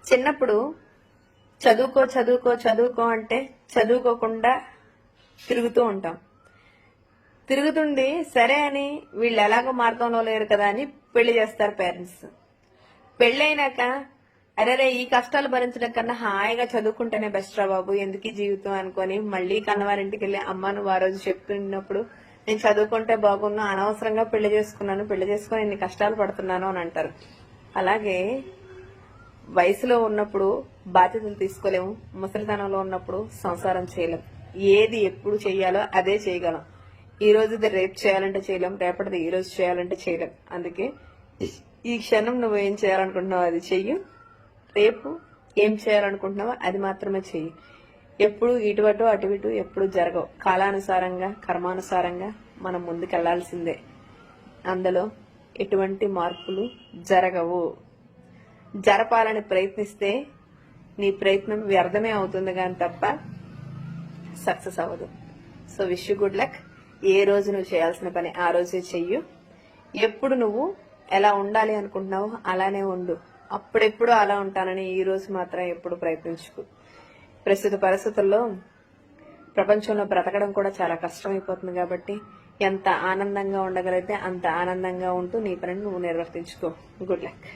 చిన్నప్పుడు చదువుకో చదువుకో చదువుకో అంటే చదువుకోకుండా తిరుగుతూ ఉంటాం. తిరుగుతుండి సరే అని వీళ్ళు ఎలాగో మార్గంలో లేరు కదా అని పెళ్లి చేస్తారు పేరెంట్స్. పెళ్ళైనాక అరే ఈ కష్టాలు భరించడం కన్నా హాయిగా చదువుకుంటేనే బెస్ట్ రా బాబు, ఎందుకు జీవితం అనుకొని మళ్ళీ కన్నవారింటికి వెళ్ళి అమ్మ నువ్వు ఆ రోజు చెప్పినప్పుడు నేను చదువుకుంటే బాగున్నా, అనవసరంగా పెళ్లి చేసుకున్నాను, పెళ్లి చేసుకుని ఇన్ని కష్టాలు పడుతున్నాను అని అంటారు. అలాగే వయసులో ఉన్నప్పుడు బాధ్యతలు తీసుకోలేము, ముసలితనంలో ఉన్నప్పుడు సంసారం చేయలేం. ఏది ఎప్పుడు చెయ్యాలో అదే చేయగలం. ఈ రోజుది రేపు చేయాలంటే చేయలేం, రేపటిది ఈ రోజు చేయాలంటే చేయలేం. అందుకే ఈ క్షణం నువ్వు ఏం చేయాలనుకుంటున్నావు అది చెయ్యి, రేపు ఏం చేయాలనుకుంటున్నావో అది మాత్రమే చెయ్యి. ఎప్పుడు ఇటువటు అటు ఇటు ఎప్పుడు జరగవు. కాలానుసారంగా కర్మానుసారంగా మనం ముందుకెళ్లాల్సిందే. అందులో ఎటువంటి మార్పులు జరగవు. జరపాలని ప్రయత్నిస్తే నీ ప్రయత్నం వ్యర్థమే అవుతుంది కానీ తప్ప సక్సెస్ అవ్వదు. So wish you good luck. ఏ రోజు నువ్వు చేయాల్సిన పని ఆ రోజే చెయ్యు. ఎప్పుడు నువ్వు ఎలా ఉండాలి అనుకుంటున్నావో అలానే ఉండు. అప్పుడెప్పుడు అలా ఉంటానని ఈ రోజు మాత్రం ఎప్పుడు ప్రయత్నించుకో. ప్రస్తుత పరిస్థితుల్లో ప్రపంచంలో బ్రతకడం కూడా చాలా కష్టమైపోతుంది కాబట్టి ఎంత ఆనందంగా ఉండగలిగితే అంత ఆనందంగా ఉంటూ నీ పనిని నువ్వు నిర్వర్తించుకో. Good luck.